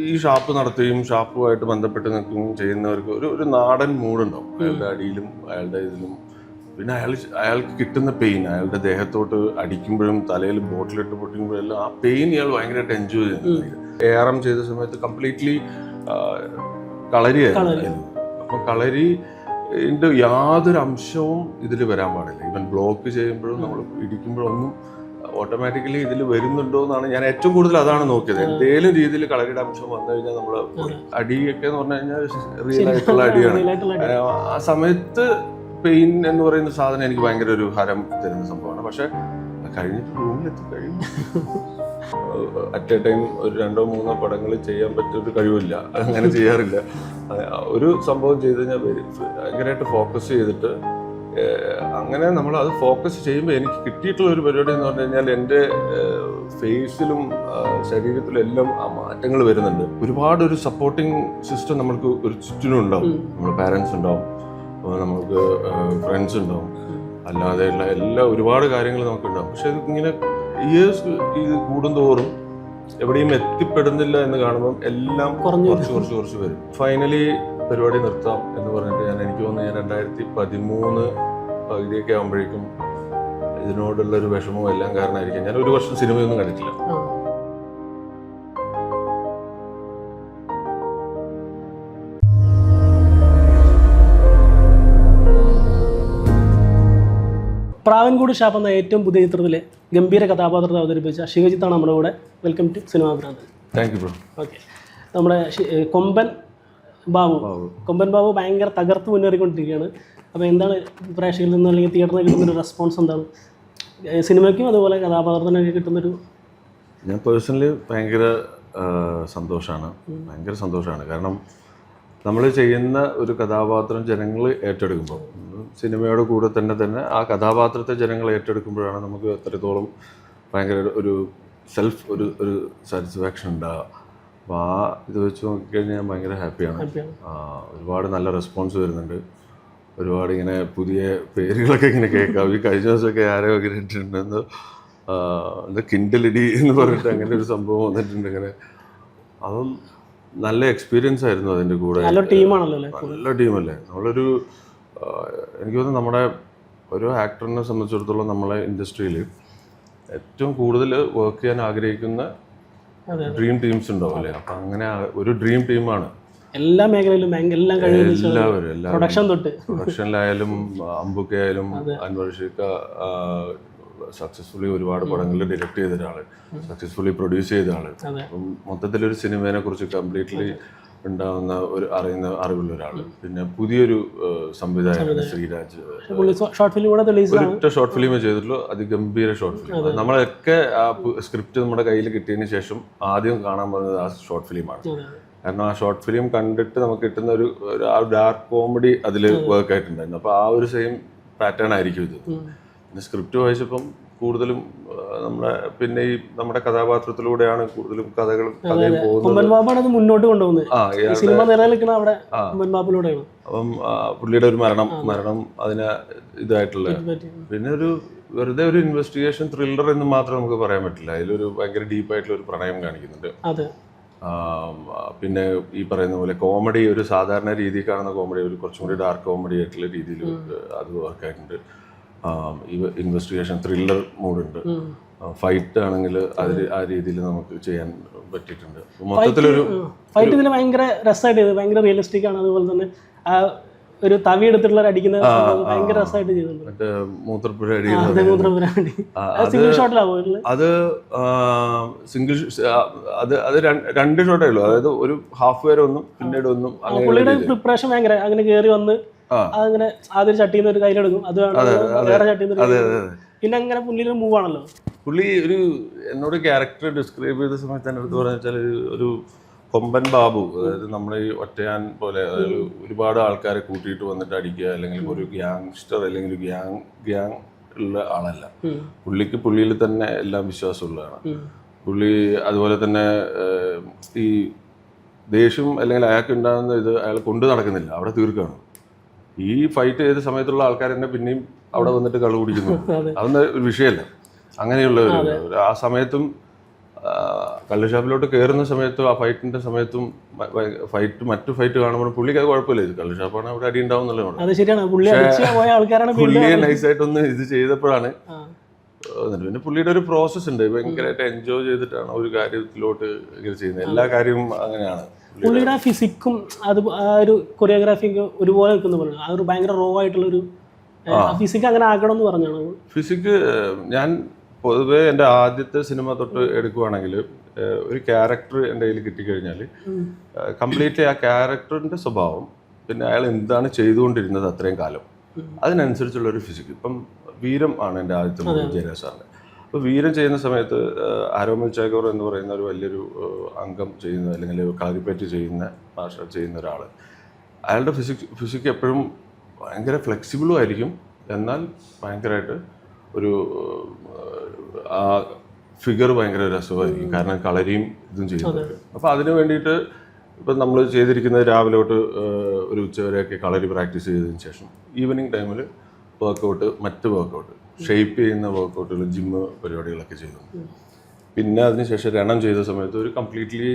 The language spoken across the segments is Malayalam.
ഈ ഷാപ്പ് നടത്തുകയും ഷാപ്പുമായിട്ട് ബന്ധപ്പെട്ട് നിൽക്കുകയും ചെയ്യുന്നവർക്ക് ഒരു നാടൻ മൂടുണ്ടാവും അയാളുടെ അടിയിലും അയാളുടെ ഇതിലും. പിന്നെ അയാൾക്ക് കിട്ടുന്ന പെയിൻ, അയാളുടെ ദേഹത്തോട്ട് അടിക്കുമ്പോഴും തലയിൽ ബോട്ടിലിട്ട് പൊട്ടിക്കുമ്പോഴെല്ലാം ആ പെയിൻ ഇയാൾ ഭയങ്കരമായിട്ട് എൻജോയ് ചെയ്യുന്നത്. ARM ചെയ്ത സമയത്ത് കംപ്ലീറ്റ്ലി കളരിയായിരുന്നു. അപ്പൊ കളരിന്റെ യാതൊരു അംശവും ഇതിൽ വരാൻ പാടില്ല. ഇവൻ ബ്ലോക്ക് ചെയ്യുമ്പോഴും നമ്മൾ ഇടിക്കുമ്പോഴൊന്നും ഓട്ടോമാറ്റിക്കലി ഇതിൽ വരുന്നുണ്ടോ എന്നാണ് ഞാൻ ഏറ്റവും കൂടുതൽ അതാണ് നോക്കിയത്. എന്തെങ്കിലും രീതിയിൽ കളരിയുടെ അംശം വന്നു കഴിഞ്ഞാൽ നമ്മൾ അടിയൊക്കെ എന്ന് പറഞ്ഞു കഴിഞ്ഞാൽ റിയൽ ആയിട്ടുള്ള അടിയാണ്. ആ സമയത്ത് പെയിൻ എന്ന് പറയുന്ന സാധനം എനിക്ക് ഭയങ്കര ഒരു ഹരം തരുന്ന സംഭവമാണ്. പക്ഷെ കഴിഞ്ഞിട്ട് റൂമിലെത്തി കഴിയും അറ്റ് എ ടൈം ഒരു 2-3 പടങ്ങൾ ചെയ്യാൻ പറ്റിയൊരു കഴിവില്ല, അങ്ങനെ ചെയ്യാറില്ല. ഒരു സംഭവം ചെയ്ത് കഴിഞ്ഞാൽ ഭയങ്കരമായിട്ട് ഫോക്കസ് ചെയ്തിട്ട് അങ്ങനെ നമ്മൾ അത് ഫോക്കസ് ചെയ്യുമ്പോൾ എനിക്ക് കിട്ടിയിട്ടുള്ള ഒരു പരിപാടി എന്ന് പറഞ്ഞു കഴിഞ്ഞാൽ എൻ്റെ ഫേസിലും ശരീരത്തിലും എല്ലാം ആ മാറ്റങ്ങൾ വരുന്നുണ്ട്. ഒരുപാട് ഒരു സപ്പോർട്ടിങ് സിസ്റ്റം നമ്മൾക്ക് ഒരു ചുറ്റിനും ഉണ്ടാവും. നമ്മൾ പാരൻസ് ഉണ്ടാവും, നമുക്ക് ഫ്രണ്ട്സ് ഉണ്ടാവും, അല്ലാതെയുള്ള എല്ലാ ഒരുപാട് കാര്യങ്ങൾ നമുക്കുണ്ടാവും. പക്ഷെ ഇത് ഇങ്ങനെ ഇയേഴ്സ് ഇത് കൂടുന്തോറും എവിടെയും എത്തിപ്പെടുന്നില്ല എന്ന് കാണുമ്പം എല്ലാം കുറച്ച് വരും. ഫൈനലി പരിപാടി നിർത്താം എന്ന് പറഞ്ഞിട്ട് എനിക്ക് തോന്നുന്നു ഞാൻ 2013 പകുതിയൊക്കെ ആകുമ്പോഴേക്കും ഇതിനോടുള്ള ഒരു വിഷമവും എല്ലാം കാരണമായിരിക്കും ഞാൻ 1 വർഷം സിനിമയൊന്നും കണ്ടിട്ടില്ല. പ്രാവൻകൂട് ഷാപ്പ് എന്ന ഏറ്റവും പുതിയ ചിത്രത്തിലെ ഗംഭീര കഥാപാത്രത്തെ അവതരിപ്പിച്ച ശിവജിത്താണ് നമ്മുടെ കൂടെ. വെൽക്കം ടു സിനിമാ ഭ്രാന്ത്. Thank you bro. ഓക്കെ, നമ്മുടെ കൊമ്പൻ ബാബു ഭയങ്കര തകർത്ത് മുന്നേറിക്കൊണ്ടിരിക്കുകയാണ്. അപ്പോൾ എന്താണ് പ്രേക്ഷകരിൽ നിന്ന് അല്ലെങ്കിൽ തിയേറ്ററിൽ നിന്ന് കിട്ടുന്നൊരു റെസ്പോൺസ് എന്താണ്? സിനിമയ്ക്കും അതുപോലെ കഥാപാത്രത്തിനൊക്കെ കിട്ടുന്നൊരു? ഞാൻ പേഴ്സണലി ഭയങ്കര സന്തോഷമാണ്. കാരണം നമ്മൾ ചെയ്യുന്ന ഒരു കഥാപാത്രം ജനങ്ങൾ ഏറ്റെടുക്കുമ്പോൾ, സിനിമയുടെ കൂടെ തന്നെ ആ കഥാപാത്രത്തെ ജനങ്ങൾ ഏറ്റെടുക്കുമ്പോഴാണ് നമുക്ക് എത്രത്തോളം ഭയങ്കര ഒരു ഒരു സാറ്റിസ്ഫാക്ഷൻ ഉണ്ടാകുക. അപ്പോൾ ആ ഇത് വെച്ച് നോക്കിക്കഴിഞ്ഞാൽ ഞാൻ ഭയങ്കര ഹാപ്പിയാണ്. ഒരുപാട് നല്ല റെസ്പോൺസ് വരുന്നുണ്ട്. ഒരുപാട് ഇങ്ങനെ പുതിയ പേരുകളൊക്കെ ഇങ്ങനെ കേൾക്കാം. ഈ കഴിഞ്ഞ ദിവസമൊക്കെ ആരോ ഇങ്ങനെ ഇട്ടിട്ടുണ്ടെന്ന് എന്താ കിൻഡലിടി എന്ന് പറഞ്ഞിട്ട് അങ്ങനെ ഒരു സംഭവം വന്നിട്ടുണ്ട്. ഇങ്ങനെ അതും നല്ല എക്സ്പീരിയൻസ് ആയിരുന്നു. അതിൻ്റെ കൂടെ നല്ല ടീമല്ലേ. നമ്മളൊരു എനിക്ക് തോന്നുന്നു നമ്മുടെ ഒരു ആക്ടറിനെ സംബന്ധിച്ചിടത്തോളം നമ്മളെ ഇൻഡസ്ട്രിയിൽ ഏറ്റവും കൂടുതൽ വർക്ക് ചെയ്യാൻ ആഗ്രഹിക്കുന്ന ഡ്രീം ടീംസ് ഉണ്ടാവും അല്ലേ. അപ്പം അങ്ങനെ ഒരു ഡ്രീം ടീമാണ് എല്ലാ മേഖലയിലും എല്ലാവരും. പ്രൊഡക്ഷനിലായാലും അമ്പുക്കയായാലും അൻവർ ഷേഖ സക്സസ്ഫുള്ളി ഒരുപാട് പടങ്ങളിൽ ഡയറക്റ്റ് ചെയ്ത ഒരാള്, സക്സസ്ഫുള്ളി പ്രൊഡ്യൂസ് ചെയ്ത ആള്. അപ്പം മൊത്തത്തിലൊരു സിനിമയെ കുറിച്ച് കംപ്ലീറ്റ്ലി ഉണ്ടാവുന്ന അറിവുള്ള ഒരാള്. പിന്നെ പുതിയൊരു സംവിധായകൻ ശ്രീരാജ്, ഷോർട്ട് ഫിലിമേ ചെയ്തിട്ടുള്ളൂ. അതിഗംഭീര ഷോർട്ട് ഫിലിം. നമ്മളൊക്കെ ആ സ്ക്രിപ്റ്റ് നമ്മുടെ കയ്യിൽ കിട്ടിയതിന് ശേഷം ആദ്യം കാണാൻ പറഞ്ഞത് ആ ഷോർട്ട് ഫിലിമാണ്. കാരണം ആ ഷോർട്ട് ഫിലിം കണ്ടിട്ട് നമുക്ക് കിട്ടുന്ന ഒരു ഡാർക്ക് കോമഡി അതിൽ വർക്ക് ആയിട്ടുണ്ടായിരുന്നു. അപ്പോൾ ആ ഒരു സെയിം പാറ്റേൺ ആയിരിക്കും ഇത്. പിന്നെ സ്ക്രിപ്റ്റ് വായിച്ചപ്പം കൂടുതലും പിന്നെ ഈ നമ്മുടെ കഥാപാത്രത്തിലൂടെയാണ് കൂടുതലും കഥയും പോകുന്നത്. മുന്നോട്ട് കൊണ്ടുപോകുന്നത് അപ്പം പുള്ളിയുടെ ഒരു മരണം അതിന് ഇതായിട്ടുള്ള, പിന്നെ വെറുതെ ഒരു ഇൻവെസ്റ്റിഗേഷൻ ത്രില്ലർ എന്ന് മാത്രം നമുക്ക് പറയാൻ പറ്റില്ല. അതിലൊരു ഭയങ്കര ഡീപ്പായിട്ടുള്ള ഒരു പ്രണയം കാണിക്കുന്നുണ്ട്. പിന്നെ ഈ പറയുന്ന പോലെ കോമഡി, ഒരു സാധാരണ രീതിയിൽ കാണുന്ന കോമഡി ഒരു കുറച്ചും കൂടി ഡാർക്ക് കോമഡി ആയിട്ടുള്ള രീതിയിൽ അത് വർക്കായിട്ടുണ്ട്. ഇൻവെസ്റ്റിഗേഷൻ ത്രില്ലർ മൂഡുണ്ട്. ഫൈറ്റ് ആണെങ്കിൽ ആ രീതിയിൽ നമുക്ക് ചെയ്യാൻ പറ്റിയിട്ടുണ്ട്. മൊത്തത്തിലൊരു ഫൈറ്റ് ഇതിൽ ഭയങ്കര രസമായിട്ട്, ഭയങ്കര റിയലിസ്റ്റിക് ആണ്. അതുപോലെ തന്നെ ആ ഒരു തവി എടുത്തിട്ടുള്ള അടിക്കുന്ന ഭയങ്കര രസമായിട്ട് ചെയ്തിട്ടുണ്ട്. മറ്റേ മൂത്രപ്പുഴ അടി അത് 2 ഷോട്ടേ ഉള്ളൂ. അതായത് ഒരു ഹാഫ് വരെ ഒന്നും പിന്നീട് ഒന്നും. പ്രിപ്പറേഷൻ ഭയങ്കര അങ്ങനെ കയറി വന്ന് അങ്ങനെ ആദ്യം ചട്ടിന്ന് ഒരു കയ്യിലെടുക്കും, അത് വേറെ ചട്ടിന്ന്, പിന്നെ അങ്ങനെ പുള്ളിയിൽ മൂവ് ആണല്ലോ. പുള്ളി എന്നോട് ക്യാരക്ടർ ഡിസ്ക്രൈബ് ചെയ്ത സമയത്ത് എൻ്റെ അടുത്ത് പറഞ്ഞു വെച്ചാൽ ഒരു കൊമ്പൻ ബാബു, അതായത് നമ്മളെ ഈ ഒറ്റയാൻ പോലെ, അതായത് ഒരുപാട് ആൾക്കാരെ കൂട്ടിയിട്ട് വന്നിട്ട് അടിക്കുക, അല്ലെങ്കിൽ ഒരു ഗ്യാങ്സ്റ്റർ അല്ലെങ്കിൽ ഒരു ഗ്യാങ് ഉള്ള ആളല്ല. പുള്ളിയിൽ തന്നെ എല്ലാം വിശ്വാസമുള്ളതാണ്. പുള്ളി അതുപോലെ തന്നെ ഈ ദേഷ്യം അല്ലെങ്കിൽ അയാൾക്ക് ഉണ്ടാകുന്ന ഇത് അയാൾ കൊണ്ടു നടക്കുന്നില്ല, അവിടെ തീർക്കുകയാണ്. ഈ ഫൈറ്റ് ചെയ്ത സമയത്തുള്ള ആൾക്കാർ തന്നെ പിന്നെയും അവിടെ വന്നിട്ട് കളു കുടിക്കുന്നു. അതൊന്നും ഒരു വിഷയമല്ല. അങ്ങനെയുള്ള ആ സമയത്തും കള്ള് ഷാപ്പിലോട്ട് കയറുന്ന സമയത്തും ആ ഫൈറ്റിന്റെ സമയത്തും മറ്റു ഫൈറ്റ് കാണുമ്പോൾ പുള്ളിക്ക് അത് കുഴപ്പമില്ല, ഇത് കള്ള് ഷാപ്പാണ്, അവിടെ അടി ഉണ്ടാവും എന്നുള്ളതാണ്. അത് ശരിയാണ്, പുള്ളി അടിച്ച് പോയ ആൾക്കാരാണ് പുള്ളിയെ നൈസായിട്ടൊന്ന് ഇത് ചെയ്തപ്പോഴാണ്. പിന്നെ പുള്ളിയുടെ ഒരു പ്രോസസ് ഉണ്ട്, ഭയങ്കരമായിട്ട് എൻജോയ് ചെയ്തിട്ടാണ് ഒരു കാര്യത്തിലോട്ട് ഇങ്ങനെ ചെയ്യുന്നത്. എല്ലാ കാര്യവും അങ്ങനെയാണ്. പുള്ളിയുടെ ഫിസിക്കും അത് ആ ഒരു കൊറിയോഗ്രാഫിയൊക്കെ ഒരുപോലെ നിൽക്കുന്ന പറയുന്നത്, ആ ഒരു ഭയങ്കര റോ ആയിട്ടുള്ളൊരു ഫിസിക്ക് അങ്ങനെ ആക്കണം എന്ന് പറഞ്ഞാണ്. ഫിസിക്ക് ഞാൻ പൊതുവേ എൻ്റെ ആദ്യത്തെ സിനിമ തൊട്ട് എടുക്കുവാണെങ്കിൽ ഒരു ക്യാരക്ടർ എൻ്റെ കയ്യിൽ കിട്ടിക്കഴിഞ്ഞാൽ കംപ്ലീറ്റ്ലി ആ ക്യാരക്ടറിൻ്റെ സ്വഭാവം, പിന്നെ അയാൾ എന്താണ് ചെയ്തുകൊണ്ടിരുന്നത് അത്രയും കാലം, അതിനനുസരിച്ചുള്ളൊരു ഫിസിക്ക്. ഇപ്പം വീരം ആണ് എൻ്റെ ആദ്യത്തെ മൂവി, ജയരാജ് സാറിൻ്റെ. അപ്പോൾ വീരം ചെയ്യുന്ന സമയത്ത് ആരോമൽ ചാഗോർ എന്ന് പറയുന്ന ഒരു വലിയൊരു അംഗം ചെയ്യുന്ന, അല്ലെങ്കിൽ കളരിപ്പയറ്റ് ചെയ്യുന്ന, മാർഷൽ ആർട്ട് ചെയ്യുന്ന ഒരാൾ, അയാളുടെ ഫിസിക്ക് എപ്പോഴും ഭയങ്കര ഫ്ലെക്സിബിളും ആയിരിക്കും, എന്നാൽ ഭയങ്കരമായിട്ട് ഒരു ആ ഫിഗർ ഭയങ്കര രസമായിരിക്കും, കാരണം കളരിയും ഇതും ചെയ്യുന്നുണ്ട്. അപ്പോൾ അതിന് വേണ്ടിയിട്ട് ഇപ്പം നമ്മൾ ചെയ്തിരിക്കുന്നത് രാവിലെ തൊട്ട് ഒരു ഉച്ചവരെയൊക്കെ കളരി പ്രാക്ടീസ് ചെയ്തതിന് ശേഷം ഈവനിങ് ടൈമിൽ വർക്കൗട്ട്, മറ്റ് വർക്കൗട്ട്, ഷേപ്പ് ചെയ്യുന്ന വർക്കൗട്ടുകൾ, ജിമ്മ് പരിപാടികളൊക്കെ ചെയ്തു. പിന്നെ അതിനുശേഷം രണം ചെയ്ത സമയത്ത് ഒരു കംപ്ലീറ്റ്ലി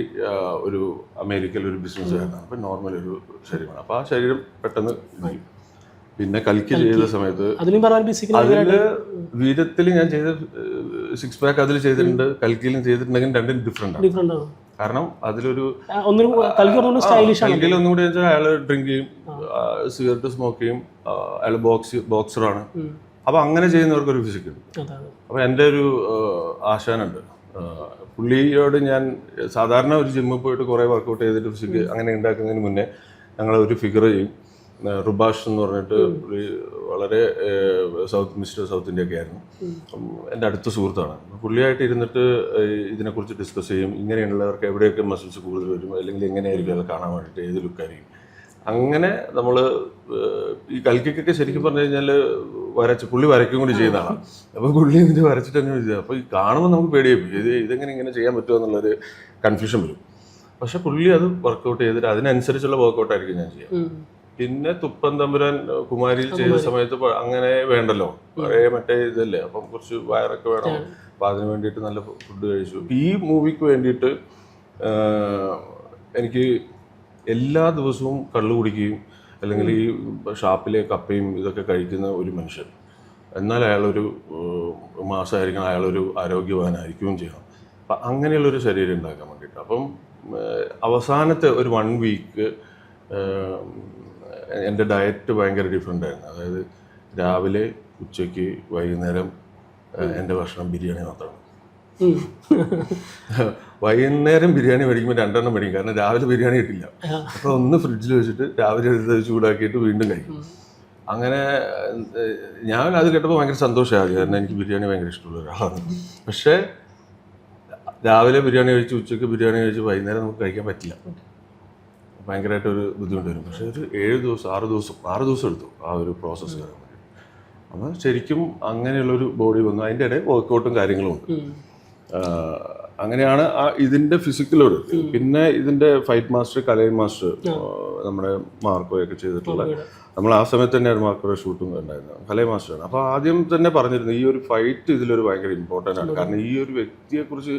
ഒരു അമേരിക്കയിൽ ഒരു ബിസിനസ് ആയിരുന്നു, അപ്പം നോർമൽ ഒരു ശരീരമാണ്. അപ്പോൾ ആ ശരീരം പെട്ടെന്ന് ഇരിക്കും. പിന്നെ കൽക്കി ചെയ്ത സമയത്ത് അതില് വീരത്തിൽ ഞാൻ ചെയ്ത 6 pack അതിൽ ചെയ്തിട്ടുണ്ട്, കൽക്കിയിലും ചെയ്തിട്ടുണ്ടെങ്കിൽ രണ്ടും ഡിഫറെന്റ് ആണ്. കാരണം അതിലൊരു കൽക്കിയിൽ ഒന്നും കൂടി വെച്ചാൽ അയാൾ ഡ്രിങ്ക് ചെയ്യും, സിഗരറ്റ് സ്മോക്ക് ചെയ്യും, അയാൾ ബോക്സറാണ്. അപ്പൊ അങ്ങനെ ചെയ്യുന്നവർക്ക് ഒരു ഫിസിക്ക് ഉണ്ട്. അപ്പൊ എൻ്റെ ഒരു ആശാനുണ്ട്, പുള്ളിയോട് ഞാൻ സാധാരണ ഒരു ജിമ്മിൽ പോയിട്ട് കുറെ വർക്കൗട്ട് ചെയ്തിട്ട് ഫിസിക്ക് അങ്ങനെ ഉണ്ടാക്കുന്നതിന് മുന്നേ ഞങ്ങൾ ഒരു ഫിഗർ ചെയ്യും. റുബാഷ് എന്ന് പറഞ്ഞിട്ട് വളരെ മിസ്റ്റർ സൗത്ത് ഇന്ത്യ ഒക്കെ ആയിരുന്നു, എൻ്റെ അടുത്ത സുഹൃത്താണ്. പുള്ളിയായിട്ട് ഇരുന്നിട്ട് ഇതിനെക്കുറിച്ച് ഡിസ്കസ് ചെയ്യും, ഇങ്ങനെയുള്ളവർക്ക് എവിടെയൊക്കെ മസിൽസ് കൂടുതൽ വരും, അല്ലെങ്കിൽ എങ്ങനെയായിരിക്കും അത് കാണാൻ വേണ്ടിയിട്ട്, ഏത് ലുക്കായിരിക്കും. അങ്ങനെ നമ്മൾ ഈ കൽക്കിക്കൊക്കെ ശരിക്കും പറഞ്ഞു കഴിഞ്ഞാൽ പുള്ളി വരയ്ക്കും കൂടി ചെയ്യുന്നതാണ്. അപ്പോൾ പുള്ളി ഇതിൻ്റെ വരച്ചിട്ട് തന്നെ ചെയ്തത്. അപ്പോൾ ഈ കാണുമ്പോൾ നമുക്ക് പേടിയായി ഇതെങ്ങനെ ഇങ്ങനെ ചെയ്യാൻ പറ്റുമോ എന്നുള്ളൊരു കൺഫ്യൂഷൻ വരും. പക്ഷെ പുള്ളി അത് വർക്കൗട്ട് ചെയ്തിട്ട് അതിനനുസരിച്ചുള്ള വർക്കൗട്ടായിരിക്കും ഞാൻ ചെയ്യാം. പിന്നെ തുപ്പൻ തമ്പുരാൻ കുമാരിയിൽ ചെയ്ത സമയത്ത് അങ്ങനെ വേണ്ടല്ലോ, പഴയ മറ്റേ ഇതല്ലേ, അപ്പം കുറച്ച് വയറൊക്കെ വേണം. അപ്പം അതിന് വേണ്ടിയിട്ട് നല്ല ഫുഡ് കഴിച്ചു. ഈ മൂവിക്ക് വേണ്ടിയിട്ട് എനിക്ക് എല്ലാ ദിവസവും കള്ളു കുടിക്കുകയും അല്ലെങ്കിൽ ഈ ഷാപ്പിലെ കപ്പയും ഇതൊക്കെ കഴിക്കുന്ന ഒരു മനുഷ്യൻ, എന്നാൽ അയാളൊരു മാസമായിരിക്കണം, അയാളൊരു ആരോഗ്യവാനായിരിക്കുകയും ചെയ്യണം. അപ്പം അങ്ങനെയുള്ളൊരു ശരീരം ഉണ്ടാക്കാൻ വേണ്ടിയിട്ട്. അപ്പം അവസാനത്തെ ഒരു 1 വീക്ക് എൻ്റെ ഡയറ്റ് ഭയങ്കര ഡിഫറെൻ്റ് ആയിരുന്നു. അതായത് രാവിലെ, ഉച്ചയ്ക്ക്, വൈകുന്നേരം എൻ്റെ ഭക്ഷണം ബിരിയാണി മാത്രമാണ്. വൈകുന്നേരം ബിരിയാണി മേടിക്കുമ്പോൾ 2 എണ്ണം മേടിക്കും, കാരണം രാവിലെ ബിരിയാണി കിട്ടില്ല. അപ്പോൾ ഒന്ന് ഫ്രിഡ്ജിൽ വെച്ചിട്ട് രാവിലെ എടുത്ത് ചൂടാക്കിയിട്ട് വീണ്ടും കഴിക്കും. അങ്ങനെ ഞാൻ അത് കേട്ടപ്പോൾ ഭയങ്കര സന്തോഷമായി, കാരണം എനിക്ക് ബിരിയാണി ഭയങ്കര ഇഷ്ടമുള്ള ഒരാളാണ്. പക്ഷേ രാവിലെ ബിരിയാണി കഴിച്ച്, ഉച്ചയ്ക്ക് ബിരിയാണി കഴിച്ച്, വൈകുന്നേരം നമുക്ക് കഴിക്കാൻ പറ്റില്ല, ഭയങ്കരമായിട്ടൊരു ബുദ്ധിമുട്ട് വരും. പക്ഷേ ഒരു 6 ദിവസം എടുത്തു ആ ഒരു പ്രോസസ്സ് വരാൻ വേണ്ടി. അപ്പോൾ ശരിക്കും അങ്ങനെയുള്ളൊരു ബോഡി വന്നു. അതിൻ്റെ ഇടയിൽ വർക്കൗട്ടും കാര്യങ്ങളും ഉണ്ട്. അങ്ങനെയാണ് ഇതിൻ്റെ ഫിസിക്കലോട്. പിന്നെ ഇതിൻ്റെ ഫൈറ്റ് മാസ്റ്റർ, കലൈൻ മാസ്റ്റർ, നമ്മുടെ മാർക്കോയൊക്കെ ചെയ്തിട്ടുള്ള, നമ്മൾ ആ സമയത്ത് തന്നെയാണ് മാർക്കോയുടെ ഷൂട്ടും ഉണ്ടായിരുന്നത്, കലൈൻ മാസ്റ്ററാണ്. അപ്പോൾ ആദ്യം തന്നെ പറഞ്ഞിരുന്നു ഈ ഒരു ഫൈറ്റ് ഇതിലൊരു ഭയങ്കര ഇമ്പോർട്ടൻ്റ് ആണ്. കാരണം ഈ ഒരു വ്യക്തിയെക്കുറിച്ച്,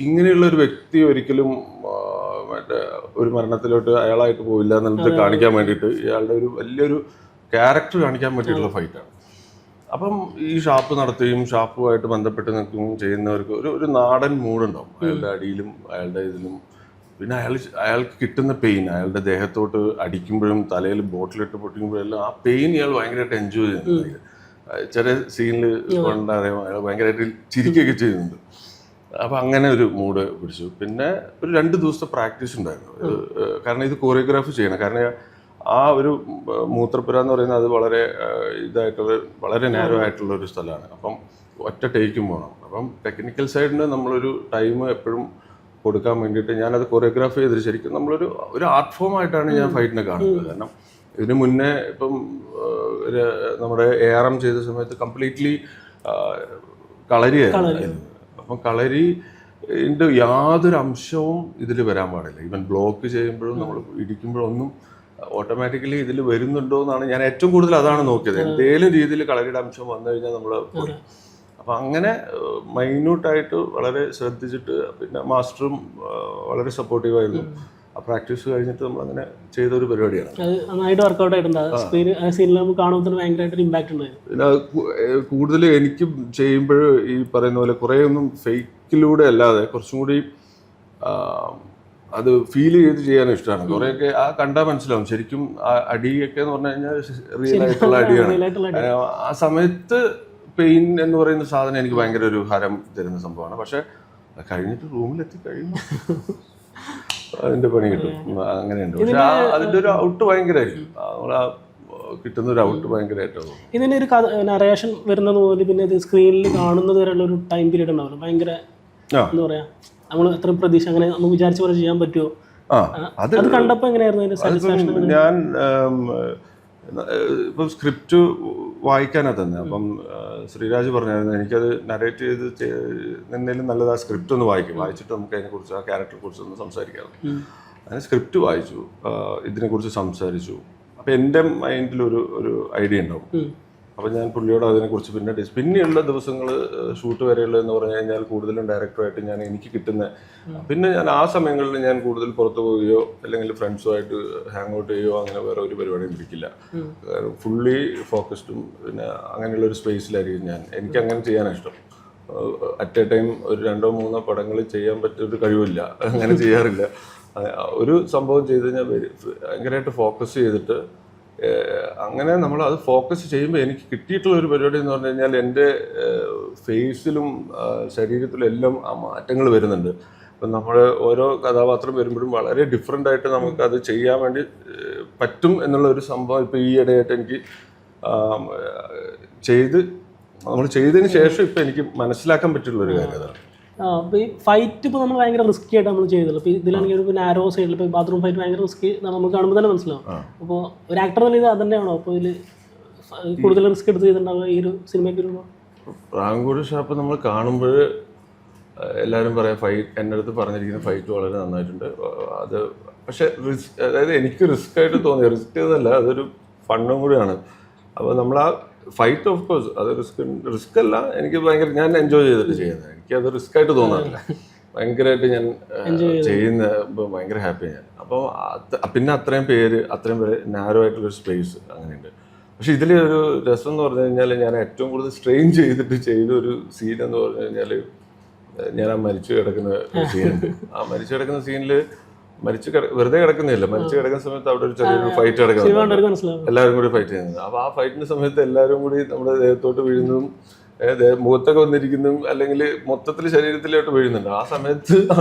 ഇങ്ങനെയുള്ള ഒരു വ്യക്തി ഒരിക്കലും മറ്റേ ഒരു മരണത്തിലോട്ട് അയാളായിട്ട് പോയില്ല എന്നുള്ളത് കാണിക്കാൻ വേണ്ടിയിട്ട്, ഇയാളുടെ ഒരു വലിയൊരു ക്യാരക്ടർ കാണിക്കാൻ വേണ്ടിയിട്ടുള്ള ഫൈറ്റാണ്. അപ്പം ഈ ഷാപ്പ് നടത്തുകയും ഷാപ്പുമായിട്ട് ബന്ധപ്പെട്ട് നിൽക്കുകയും ചെയ്യുന്നവർക്ക് ഒരു നാടൻ മൂടുണ്ടാവും, അയാളുടെ അടിയിലും അയാളുടെ ഇതിലും. പിന്നെ അയാൾക്ക് കിട്ടുന്ന പെയിൻ, അയാളുടെ ദേഹത്തോട്ട് അടിക്കുമ്പോഴും തലയിൽ ബോട്ടിലിട്ട് പൊട്ടിക്കുമ്പോഴെല്ലാം ആ പെയിൻ ഇയാൾ ഭയങ്കരമായിട്ട് എൻജോയ് ചെയ്യുന്നുണ്ട്. ചില സീനിൽ കൊണ്ടറിയാം അയാൾ ഭയങ്കരമായിട്ട് ചിരിക്കുകയൊക്കെ ചെയ്യുന്നുണ്ട്. അപ്പം അങ്ങനെ ഒരു മൂഡ് പിടിച്ചു. പിന്നെ ഒരു 2 ദിവസത്തെ പ്രാക്ടീസ് ഉണ്ടായിരുന്നു, കാരണം ഇത് കോറിയോഗ്രാഫി ചെയ്യണം. കാരണം ആ ഒരു മൂത്രപ്പുര എന്ന് പറയുന്നത് അത് വളരെ ഇതായിട്ടുള്ള, വളരെ നേരോ ആയിട്ടുള്ള ഒരു സ്ഥലമാണ്. അപ്പം ഒറ്റ ടേക്കും പോകണം. അപ്പം ടെക്നിക്കൽ സൈഡിന് നമ്മളൊരു ടൈം എപ്പോഴും കൊടുക്കാൻ വേണ്ടിയിട്ട് ഞാനത് കൊറിയോഗ്രാഫി ചെയ്തിട്ട് ശരിക്കും ഒരു ആർട്ട് ഫോം ആയിട്ടാണ് ഞാൻ ഫൈറ്റിനെ കാണുന്നത്. കാരണം ഇതിന് മുന്നേ ഇപ്പം നമ്മുടെ ARM ചെയ്ത സമയത്ത് കംപ്ലീറ്റ്ലി കളരിയായിരുന്നു. അപ്പം കളരിൻ്റെ യാതൊരു അംശവും ഇതിൽ വരാൻ പാടില്ല. ഈവൻ ബ്ലോക്ക് ചെയ്യുമ്പോഴും നമ്മൾ ഇടിക്കുമ്പോഴൊന്നും ഓട്ടോമാറ്റിക്കലി ഇതിൽ വരുന്നുണ്ടോ എന്നാണ് ഞാൻ ഏറ്റവും കൂടുതൽ അതാണ് നോക്കിയത്. എന്തെങ്കിലും രീതിയിൽ കളരിയുടെ അംശം വന്നു കഴിഞ്ഞാൽ നമ്മൾ പോയി. അപ്പം അങ്ങനെ മൈന്യൂട്ടായിട്ട് വളരെ ശ്രദ്ധിച്ചിട്ട് പിന്നെ മാസ്റ്ററും വളരെ സപ്പോർട്ടീവായിരുന്നു. ആ പ്രാക്ടീസ് കഴിഞ്ഞിട്ട് നമ്മളങ്ങനെ ചെയ്തൊരു പരിപാടിയാണ്. അത് നന്നായിട്ട് വർക്കൗട്ട് ആയിട്ടുണ്ട്. സ്ക്രീൻ സീനിൽ നമുക്ക് കാണുമ്പോൾ തന്നെ ഭയങ്കരമായിട്ടൊരു ഇമ്പാക്റ്റ് ഉണ്ടായിരുന്നു. പിന്നെ കൂടുതൽ എനിക്ക് ചെയ്യുമ്പോൾ ഈ പറയുന്ന പോലെ കുറേ ഒന്നും ഫേക്കിലൂടെ അല്ലാതെ കുറച്ചും കൂടി അത് ഫീൽ ചെയ്ത് ചെയ്യാൻ ഇഷ്ടമാണ്. കുറേയൊക്കെ ആ കണ്ടാൽ മനസ്സിലാവും ശരിക്കും ആ അടിയൊക്കെ എന്ന് പറഞ്ഞു കഴിഞ്ഞാൽ റിയൽ ആയിട്ടുള്ള അടിയാണ്. ആ സമയത്ത് പെയിൻ എന്ന് പറയുന്ന സാധനം എനിക്ക് ഭയങ്കര ഒരു ഹരം തരുന്ന സംഭവമാണ്. പക്ഷെ കഴിഞ്ഞിട്ട് റൂമിലെത്തി കഴിയുമ്പോൾ അതിന്റെ പണി കിട്ടും, അങ്ങനെയുണ്ട്. പക്ഷെ അതിന്റെ ഒരു ഔട്ട് ഭയങ്കരമായിരിക്കും, നമ്മളാ കിട്ടുന്ന ഒരു ഔട്ട് ഭയങ്കരമായിട്ടാവും. ഇതിന് ഒരു നറേഷൻ വരുന്നത് പോലെ പിന്നെ ഇത് സ്ക്രീനിൽ കാണുന്നത് വരെയുള്ള ഒരു ടൈം പീരീഡ് ഉണ്ടാവില്ല. ഭയങ്കര എന്താ പറയാ, നമ്മൾ എത്ര പ്രതീക്ഷ അങ്ങനെ നമുക്ക് വിചാരിച്ച പോലെ ചെയ്യാൻ പറ്റുമോ? അത് കണ്ടപ്പോൾ എങ്ങനെയായിരുന്നു അതിന്റെ സാറ്റിസ്ഫാക്ഷൻ? ഞാൻ ഇപ്പം സ്ക്രിപ്റ്റ് വായിക്കാനാ തന്നെ. അപ്പം ശ്രീരാജ് പറഞ്ഞായിരുന്നു എനിക്കത് നരേറ്റ് ചെയ്ത് നിന്നേലും നല്ലത് ആ സ്ക്രിപ്റ്റ് ഒന്ന് വായിച്ചിട്ട് നമുക്ക് അതിനെക്കുറിച്ച് ആ ക്യാരക്ടറെ കുറിച്ച് ഒന്ന് സംസാരിക്കാം. അങ്ങനെ സ്ക്രിപ്റ്റ് വായിച്ചു, ഇതിനെക്കുറിച്ച് സംസാരിച്ചു. അപ്പം എൻ്റെ മൈൻഡിലൊരു ഐഡിയ ഉണ്ടാവും. അപ്പം ഞാൻ പുള്ളിയോട് അതിനെക്കുറിച്ച് പിന്നെയുള്ള ദിവസങ്ങൾ ഷൂട്ട് വരെയുള്ളതെന്ന് പറഞ്ഞു കഴിഞ്ഞാൽ കൂടുതലും ഡയറക്ടറായിട്ട് എനിക്ക് കിട്ടുന്ന, പിന്നെ ഞാൻ ആ സമയങ്ങളിൽ ഞാൻ കൂടുതൽ പുറത്തു പോവുകയോ അല്ലെങ്കിൽ ഫ്രണ്ട്സുമായിട്ട് ഹാങ് ഔട്ട് ചെയ്യുകയോ അങ്ങനെ വേറെ ഒരു പരിപാടിയും ഇരിക്കില്ല. ഫുള്ളി ഫോക്കസ്ഡും പിന്നെ അങ്ങനെയുള്ള ഒരു സ്പേസിലായിരിക്കും എനിക്ക് അങ്ങനെ ചെയ്യാനാണ് ഇഷ്ടം. അറ്റ് എ ടൈം ഒരു 2-3 പടങ്ങൾ ചെയ്യാൻ പറ്റിയൊരു കഴിവില്ല, അങ്ങനെ ചെയ്യാറില്ല. ഒരു സംഭവം ചെയ്ത് കഴിഞ്ഞാൽ ഭയങ്കരമായിട്ട് ഫോക്കസ് ചെയ്തിട്ട് അങ്ങനെ നമ്മൾ അത് ഫോക്കസ് ചെയ്യുമ്പോൾ എനിക്ക് കിട്ടിയിട്ടുള്ള ഒരു പരിപാടി എന്ന് പറഞ്ഞു കഴിഞ്ഞാൽ എൻ്റെ ഫേസിലും ശരീരത്തിലും എല്ലാം ആ മാറ്റങ്ങൾ വരുന്നുണ്ട്. അപ്പം നമ്മൾ ഓരോ കഥാപാത്രം വരുമ്പോഴും വളരെ ഡിഫറെൻ്റ് ആയിട്ട് നമുക്കത് ചെയ്യാൻ വേണ്ടി പറ്റും എന്നുള്ള ഒരു സംഭവം ഇപ്പോൾ ഈ ഇടയായിട്ട് എനിക്ക് നമ്മൾ ചെയ്തതിന് ശേഷം ഇപ്പം എനിക്ക് മനസ്സിലാക്കാൻ പറ്റുള്ളൊരു കാര്യം അതാണ്. അപ്പോൾ ഈ ഫൈറ്റ് ഇപ്പോൾ നമ്മൾ ഭയങ്കര റിസ്കി ആയിട്ട് നമ്മൾ ചെയ്തല്ലോ. ഇപ്പോൾ ഇതിലാണെങ്കിൽ ഒരു നാരോ സൈഡിൽ ഇപ്പോൾ ബാത്റൂം ഫൈറ്റ് ഭയങ്കര റിസ്കി നമുക്ക് കാണുമ്പോൾ തന്നെ മനസ്സിലാവും. അപ്പോൾ ഒരു ആക്ടർ നല്ല ഇത് അത് തന്നെയാണോ അപ്പോൾ ഇതിൽ കൂടുതൽ റിസ്ക് എടുത്ത് ചെയ്തിട്ടുണ്ടാവുക ഈ ഒരു സിനിമയ്ക്ക് വരുമ്പോൾ? പ്രാങ്കൂട് ഷാപ്പ് നമ്മൾ കാണുമ്പോൾ എല്ലാവരും പറയാം എൻ്റെ അടുത്ത് പറഞ്ഞിരിക്കുന്ന ഫൈറ്റ് വളരെ നന്നായിട്ടുണ്ട്. അത് പക്ഷേ അതായത് എനിക്ക് റിസ്ക് ആയിട്ട് തോന്നി, റിസ്ക് ചെയ്തതല്ല, അതൊരു ഫണ്ണും കൂടിയാണ്. അപ്പോൾ നമ്മൾ ആ ഫൈറ്റ് ഓഫ് കോഴ്സ് അത് റിസ്ക് അല്ല, എനിക്ക് ഭയങ്കര ഞാൻ എൻജോയ് ചെയ്തിട്ട് ചെയ്യുന്നത്. എനിക്കത് റിസ്ക് ആയിട്ട് തോന്നാറില്ല, ഭയങ്കരമായിട്ട് ഞാൻ ചെയ്യുന്ന ഭയങ്കര ഹാപ്പിയാണ് ഞാൻ. അപ്പോൾ പിന്നെ അത്രയും പേര് നാരോ ആയിട്ടുള്ളൊരു സ്പേസ് അങ്ങനെയുണ്ട്. പക്ഷെ ഇതിൽ ഒരു രസം എന്ന് പറഞ്ഞു കഴിഞ്ഞാൽ ഞാൻ ഏറ്റവും കൂടുതൽ സ്ട്രെയിൻ ചെയ്തിട്ട് ചെയ്തൊരു സീൻ എന്ന് പറഞ്ഞു കഴിഞ്ഞാൽ ഞാൻ ആ മരിച്ചു കിടക്കുന്ന സീനുണ്ട്. ആ മരിച്ചു കിടക്കുന്ന സീനിൽ വെറുതെ കിടക്കുന്നില്ല, മരിച്ചു കിടക്കുന്ന സമയത്ത് അവിടെ ഒരു ചെറിയൊരു ഫൈറ്റ് കിടക്കുന്നത്, എല്ലാവരും കൂടി ഫൈറ്റ് ചെയ്യുന്നത്. അപ്പോൾ ആ ഫൈറ്റിന്റെ സമയത്ത് എല്ലാവരും കൂടി നമ്മുടെ ദേഹത്തോട്ട് വീഴുന്നതും മുഖത്തൊക്കെ വന്നിരിക്കുന്നതും അല്ലെങ്കിൽ മൊത്തത്തിൽ ശരീരത്തിലോട്ട് വീഴുന്നുണ്ട്. ആ സമയത്ത്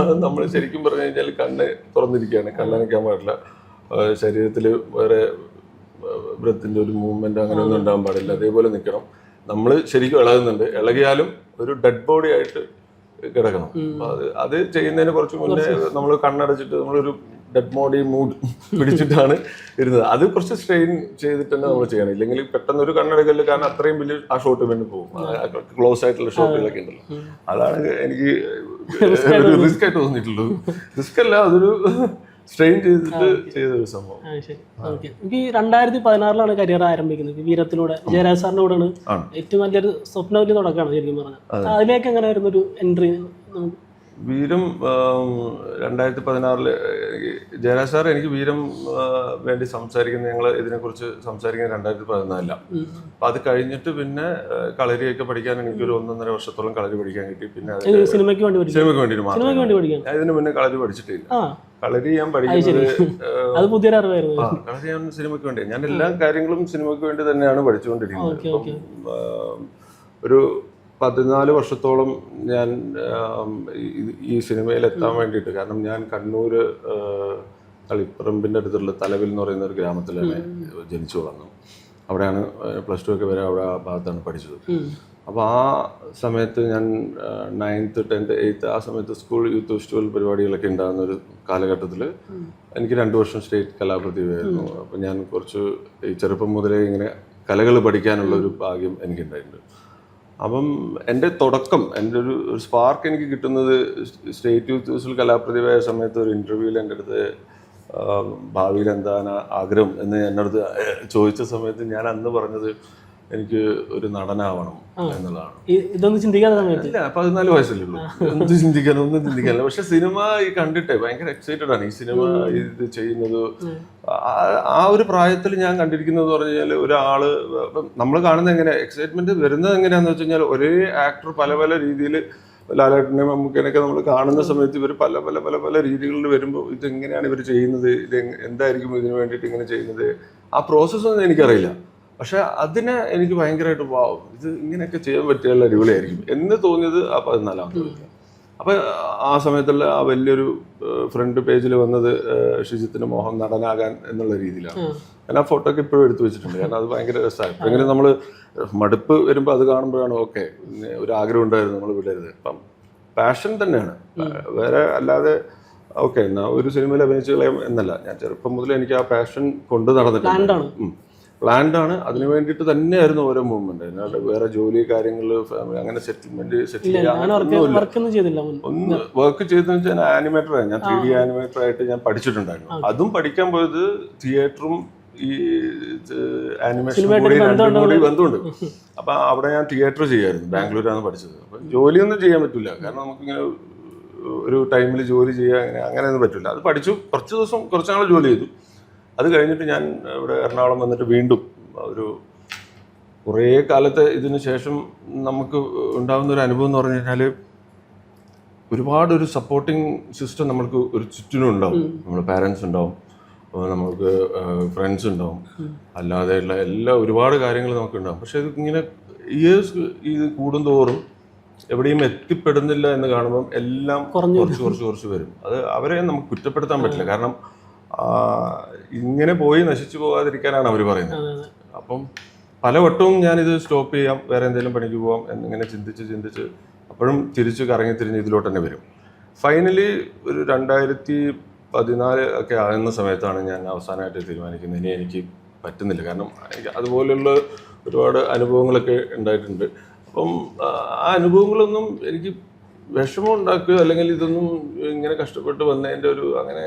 നമ്മൾ ശരിക്കും പറഞ്ഞു കഴിഞ്ഞാൽ കണ്ണ് തുറന്നിരിക്കുകയാണ്, കണ്ണനയ്ക്കാൻ പാടില്ല, ശരീരത്തിൽ വേറെ ബ്രത്തിൻ്റെ ഒരു മൂവ്മെന്റ് അങ്ങനെ ഒന്നും ഉണ്ടാകാൻ പാടില്ല, അതേപോലെ നിൽക്കണം. നമ്മൾ ശരിക്കും ഇളകുന്നുണ്ട്, ഇളകിയാലും ഒരു ഡെഡ് ബോഡി ആയിട്ട് കിടക്കണം. അത് ചെയ്യുന്നതിന് കുറച്ച് മുന്നേ നമ്മൾ കണ്ണടച്ചിട്ട് നമ്മളൊരു ഡെഡ് ബോഡി മൂഡ് പിടിച്ചിട്ടാണ് ഇരുന്നത്. അത് കുറച്ച് സ്ട്രെയിൻ ചെയ്തിട്ട് തന്നെ നമ്മൾ ചെയ്യണം, ഇല്ലെങ്കിൽ പെട്ടെന്ന് ഒരു കണ്ണടക്കല്, കാരണം അത്രയും വലിയ ആ ഷോട്ട് വേണ്ടി പോകും, ക്ലോസ് ആയിട്ടുള്ള ഷോട്ടുകളൊക്കെ ഉണ്ടല്ലോ. അതാണ് എനിക്ക് റിസ്ക് ആയിട്ട് തോന്നിയിട്ടുള്ളത്. റിസ്ക് അല്ല, അതൊരു സ്ട്രെയിൻ ചെയ്തിട്ട് ചെയ്തൊരു സംഭവം. എനിക്ക് 2016 കരിയർ ആരംഭിക്കുന്നത് വീരത്തിലൂടെ. ജയരാജ് സാറിന്റെ കൂടെയാണ് ഏറ്റവും വലിയൊരു സ്വപ്ന വലിയ തുടക്കമാണ് ശരിക്കും പറഞ്ഞാൽ. അതിലേക്ക് എങ്ങനെ ആയിരുന്നു ഒരു എൻട്രി? വീരം 2016 ജയരാജ് സാർ എനിക്ക് വീരം വേണ്ടി സംസാരിക്കുന്നത്, ഞങ്ങൾ ഇതിനെക്കുറിച്ച് സംസാരിക്കുന്നത് 2014. അപ്പം അത് കഴിഞ്ഞിട്ട് പിന്നെ കളരിയൊക്കെ പഠിക്കാൻ എനിക്കൊരു 1.5 വർഷത്തോളം കളരി പഠിക്കാൻ കിട്ടി. പിന്നെ സിനിമയ്ക്ക് വേണ്ടി മാത്രം. ഇതിന് മുന്നേ കളരി പഠിച്ചിട്ടില്ല. കളരി ഞാൻ പഠിക്കുന്നത് കളരി ഞാൻ സിനിമയ്ക്ക് വേണ്ടി, ഞാൻ എല്ലാ കാര്യങ്ങളും സിനിമയ്ക്ക് വേണ്ടി തന്നെയാണ് പഠിച്ചുകൊണ്ടിരിക്കുന്നത്. ഒരു 14 വർഷത്തോളം ഞാൻ ഈ സിനിമയിൽ എത്താൻ വേണ്ടിയിട്ട്, കാരണം ഞാൻ കണ്ണൂർ തളിപ്പറമ്പിൻ്റെ അടുത്തുള്ള തലവിൽ എന്ന് പറയുന്ന ഒരു ഗ്രാമത്തിലാണ് ജനിച്ചു വളർന്നു. അവിടെയാണ് +2 ഒക്കെ വരെ അവിടെ ആ ഭാഗത്താണ് പഠിച്ചത്. അപ്പോൾ ആ സമയത്ത് ഞാൻ 9th 10th 8th ആ സമയത്ത് സ്കൂൾ യൂത്ത് ഫെസ്റ്റിവൽ പരിപാടികളൊക്കെ ഉണ്ടാകുന്ന ഒരു കാലഘട്ടത്തിൽ എനിക്ക് 2 വർഷം സ്റ്റേറ്റ് കലാപ്രതിഭയായിരുന്നു. അപ്പം ഞാൻ കുറച്ച് ഈ ചെറുപ്പം മുതലേ ഇങ്ങനെ കലകൾ പഠിക്കാനുള്ള ഒരു ഭാഗ്യം എനിക്കുണ്ടായിട്ടുണ്ട്. അപ്പം എൻ്റെ തുടക്കം, എൻ്റെ ഒരു സ്പാർക്ക് എനിക്ക് കിട്ടുന്നത് സ്റ്റേറ്റ് യൂത്ത് ഫെസ്റ്റിവൽ കലാപ്രതിഭയായ സമയത്ത് ഒരു ഇൻ്റർവ്യൂവിൽ എൻ്റെ അടുത്ത് ഭാവിയിൽ എന്താണ് ആഗ്രഹം എന്ന് എൻ്റെ അടുത്ത് ചോദിച്ച സമയത്ത് ഞാൻ അന്ന് പറഞ്ഞത് എനിക്ക് ഒരു നടനാവണം എന്നുള്ളതാണ്. ഇതൊന്നും ചിന്തിക്കാത്ത സമയത്ത് ഇല്ല, 14 വയസ്സല്ലേ ഉള്ളൂ, എന്ത് ചിന്തിക്കാനോ ഒന്നും ചിന്തിക്കാനില്ല. പക്ഷെ സിനിമ ഈ കണ്ടിട്ടേ ഭയങ്കര എക്സൈറ്റഡ് ആണ് ഈ സിനിമ ഇത് ചെയ്യുന്നത്. ആ ഒരു പ്രായത്തിൽ ഞാൻ കണ്ടിരിക്കുന്നത് പറഞ്ഞു കഴിഞ്ഞാൽ ഒരാള് നമ്മൾ കാണുന്നത് എങ്ങനെ എക്സൈറ്റ്മെന്റ് വരുന്നത് എങ്ങനെയാന്ന് വെച്ച് കഴിഞ്ഞാൽ ഒരേ ആക്ടർ പല പല രീതിയിൽ ലാലേട്ടനെ മമ്മൂക്കനെയൊക്കെ നമ്മൾ കാണുന്ന സമയത്ത് ഇവർ പല പല പല പല രീതികളിൽ വരുമ്പോൾ ഇതെങ്ങനെയാണ് ഇവർ ചെയ്യുന്നത്, ഇത് എന്തായിരിക്കും ഇതിനു വേണ്ടിയിട്ട് ഇങ്ങനെ ചെയ്യുന്നത്, ആ പ്രോസസ്സൊന്നും എനിക്കറിയില്ല. പക്ഷെ അതിനെ എനിക്ക് ഭയങ്കരമായിട്ട് വാവും, ഇത് ഇങ്ങനെയൊക്കെ ചെയ്യാൻ പറ്റിയാൽ അടിപൊളിയായിരിക്കും എന്ന് തോന്നിയത് ആ 14-ാമത്തെ വയസ്സിൽ. അപ്പം ആ സമയത്തുള്ള ആ വലിയൊരു ഫ്രണ്ട് പേജിൽ വന്നത് ഷിജിത്തിന് മോഹം നടനാകാൻ എന്നുള്ള രീതിയിലാണ്. ഞാൻ ആ ഫോട്ടോ ഒക്കെ ഇപ്പോഴും എടുത്തു വെച്ചിട്ടുണ്ട്. കാരണം അത് ഭയങ്കര രസമായി. എങ്ങനെ നമ്മൾ മടുപ്പ് വരുമ്പോൾ അത് കാണുമ്പോഴാണ് ഓക്കെ ഒരു ആഗ്രഹം ഉണ്ടായിരുന്നു നമ്മൾ വിടരുത്. അപ്പം പാഷൻ തന്നെയാണ്, വേറെ അല്ലാതെ ഓക്കെ എന്നാ ഒരു സിനിമയിൽ അഭിനയിച്ചു കളയാം എന്നല്ല. ഞാൻ ചെറുപ്പം മുതൽ എനിക്ക് ആ പാഷൻ കൊണ്ട് നടന്നിട്ടുണ്ട്, പ്ലാൻഡ് ആണ്. അതിന് വേണ്ടിയിട്ട് തന്നെയായിരുന്നു ഓരോ മൂവ്മെന്റ്. അല്ലാതെ വേറെ ജോലി കാര്യങ്ങൾ ഫാമിലി അങ്ങനെ സെറ്റിൽമെന്റ് സെറ്റിൽ ഒന്ന് വർക്ക് ചെയ്തെന്ന് വെച്ചാൽ ആനിമേറ്ററാണ് ഞാൻ. 3D ആനിമേറ്റർ ആയിട്ട് ഞാൻ പഠിച്ചിട്ടുണ്ടായിരുന്നു. അതും പഠിക്കാൻ പോയത് തിയേറ്ററും ഈ ആനിമേഷനും കൂടി രണ്ടും കൂടി ബന്ധമുണ്ട്. അപ്പൊ അവിടെ ഞാൻ തിയേറ്റർ ചെയ്യായിരുന്നു, ബാംഗ്ലൂരാണ് പഠിച്ചത്. അപ്പൊ ജോലിയൊന്നും ചെയ്യാൻ പറ്റില്ല, കാരണം നമുക്കിങ്ങനെ ഒരു ടൈമിൽ ജോലി ചെയ്യാൻ അങ്ങനെയൊന്നും പറ്റില്ല. അത് പഠിച്ചു, കുറച്ച് ദിവസം കുറച്ച് നാൾ ജോലി ചെയ്തു. അത് കഴിഞ്ഞിട്ട് ഞാൻ ഇവിടെ എറണാകുളം വന്നിട്ട് വീണ്ടും ഒരു കുറേ കാലത്തെ ഇതിന് ശേഷം നമുക്ക് ഉണ്ടാകുന്ന ഒരു അനുഭവം എന്ന് പറഞ്ഞു കഴിഞ്ഞാൽ ഒരുപാട് ഒരു സപ്പോർട്ടിങ് സിസ്റ്റം നമ്മൾക്ക് ഒരു ചുറ്റിനും ഉണ്ടാവും. നമ്മുടെ പാരൻസ് ഉണ്ടാവും, നമുക്ക് ഫ്രണ്ട്സ് ഉണ്ടാവും, അല്ലാതെയുള്ള എല്ലാ ഒരുപാട് കാര്യങ്ങൾ നമുക്കുണ്ടാവും. പക്ഷെ ഇത് ഇങ്ങനെ ഇയേഴ്സ് ഇത് കൂടുന്തോറും എവിടെയും എത്തിപ്പെടുന്നില്ല എന്ന് കാണുമ്പം എല്ലാം കുറച്ച് വരും. അത് അവരെ നമുക്ക് കുറ്റപ്പെടുത്താൻ പറ്റില്ല, കാരണം ഇങ്ങനെ പോയി നശിച്ചു പോകാതിരിക്കാനാണ് അവർ പറയുന്നത്. അപ്പം പലവട്ടവും ഞാനിത് സ്റ്റോപ്പ് ചെയ്യാം, വേറെ എന്തെങ്കിലും പണിക്ക് പോകാം എന്നിങ്ങനെ ചിന്തിച്ച് അപ്പോഴും തിരിഞ്ഞ് ഇതിലോട്ട് തന്നെ വരും. ഫൈനലി ഒരു 2014 ഒക്കെ ആകുന്ന സമയത്താണ് ഞാൻ അവസാനമായിട്ട് തീരുമാനിക്കുന്നത് ഇനി എനിക്ക് പറ്റുന്നില്ല. കാരണം എനിക്ക് അതുപോലെയുള്ള ഒരുപാട് അനുഭവങ്ങളൊക്കെ ഉണ്ടായിട്ടുണ്ട്. അപ്പം ആ അനുഭവങ്ങളൊന്നും എനിക്ക് വിഷമം ഉണ്ടാക്കുക അല്ലെങ്കിൽ ഇതൊന്നും ഇങ്ങനെ കഷ്ടപ്പെട്ട് വന്നതിൻ്റെ അങ്ങനെ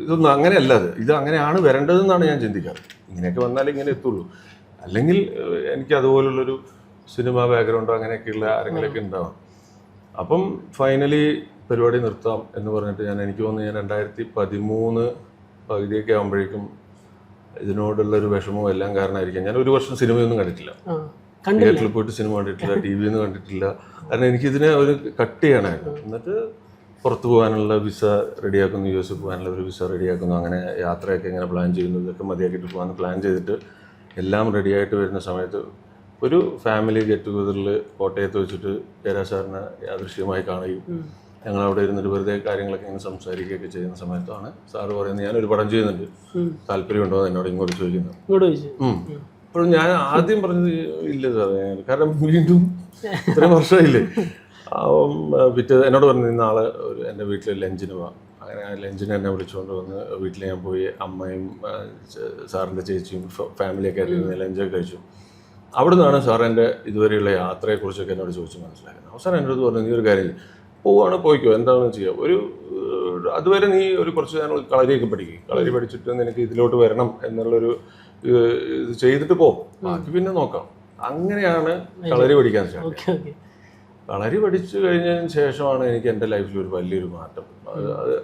ഇതൊന്നും അങ്ങനെയല്ല. ഇത് അങ്ങനെയാണ് വരേണ്ടതെന്നാണ് ഞാൻ ചിന്തിക്കാറ്. ഇങ്ങനെയൊക്കെ വന്നാലേ ഇങ്ങനെ എത്തുള്ളൂ. അല്ലെങ്കിൽ എനിക്ക് അതുപോലുള്ളൊരു സിനിമ ബാക്ക്ഗ്രൗണ്ടോ അങ്ങനെയൊക്കെയുള്ള ആരെങ്കിലുമൊക്കെ ഉണ്ടാവാം. അപ്പം ഫൈനലി പരിപാടി നിർത്താം എന്ന് പറഞ്ഞിട്ട് എനിക്ക് തോന്നുന്നു ഞാൻ 2013 പകുതിയൊക്കെ ആകുമ്പോഴേക്കും ഇതിനോടുള്ളൊരു വിഷമവും എല്ലാം കാരണമായിരിക്കും ഞാൻ ഒരു വർഷം സിനിമയൊന്നും കണ്ടിട്ടില്ല. തിയേറ്ററിൽ പോയിട്ട് സിനിമ കണ്ടിട്ടില്ല, TV ഒന്നും കണ്ടിട്ടില്ല. കാരണം എനിക്കിതിനെ ഒരു കട്ട് ചെയ്യണമായിരുന്നു. എന്നിട്ട് പുറത്ത് പോകാനുള്ള വിസ റെഡിയാക്കുന്നു, US പോകാനുള്ള ഒരു വിസ റെഡിയാക്കുന്നു. അങ്ങനെ യാത്രയൊക്കെ ഇങ്ങനെ പ്ലാൻ ചെയ്യുന്നു. ഇതൊക്കെ മതിയാക്കിയിട്ട് പോകാമെന്ന് പ്ലാൻ ചെയ്തിട്ട് എല്ലാം റെഡിയായിട്ട് വരുന്ന സമയത്ത് ഒരു ഫാമിലി ഗെറ്റ് ടുഗദറിൽ കോട്ടയത്ത് വെച്ചിട്ട് ജയരാജ് സാറിനെ യാദൃശ്യമായി കാണുകയും ഞങ്ങളവിടെ ഇരുന്നിട്ട് വെറുതെ കാര്യങ്ങളൊക്കെ ഇങ്ങനെ സംസാരിക്കുകയൊക്കെ ചെയ്യുന്ന സമയത്താണ് സാറ് പറയുന്നത് ഞാനൊരു പടം ചെയ്യുന്നുണ്ട്, താല്പര്യമുണ്ടോ എന്ന് എന്നോട് ഇങ്ങോട്ട് ചോദിക്കുന്നത്. അപ്പോഴും ഞാൻ ആദ്യം പറഞ്ഞത് ഇല്ല സാർ, കാരണം വീണ്ടും ഇത്രയും വർഷമായില്ലേ. പിറ്റേ എന്നോട് പറഞ്ഞു നാളെ എൻ്റെ വീട്ടിൽ ലഞ്ചിന് പോവാം. അങ്ങനെ ആ ലഞ്ചിന് എന്നെ വിളിച്ചുകൊണ്ട് വന്ന് വീട്ടിൽ ഞാൻ പോയി. അമ്മയും സാറിൻ്റെ ചേച്ചിയും ഫാമിലിയൊക്കെ ആയിട്ട് ലഞ്ചൊക്കെ കഴിച്ചു. അവിടെ നിന്നാണ് സാർ എൻ്റെ ഇതുവരെയുള്ള യാത്രയെക്കുറിച്ചൊക്കെ എന്നോട് ചോദിച്ച് മനസ്സിലാക്കുന്നത്. അവസാനം എൻ്റെ അടുത്ത് പറഞ്ഞു നീ ഒരു കാര്യം പോവുകയാണ് പോയിക്കോ, എന്താണെന്ന് ചെയ്യുക, അതുവരെ നീ കുറച്ച് നാൾ കളരിയൊക്കെ പഠിക്കും, കളരി പഠിച്ചിട്ട് നിനക്ക് ഇതിലോട്ട് വരണം എന്നുള്ളൊരു ഇത് ചെയ്തിട്ട് പോ, ബാക്കി പിന്നെ നോക്കാം. അങ്ങനെയാണ് കളരി പഠിക്കാൻ സ്റ്റാർട്ട്. കളരി പഠിച്ചു കഴിഞ്ഞതിന് ശേഷമാണ് എനിക്ക് എൻ്റെ ലൈഫിൽ ഒരു വലിയൊരു മാറ്റം.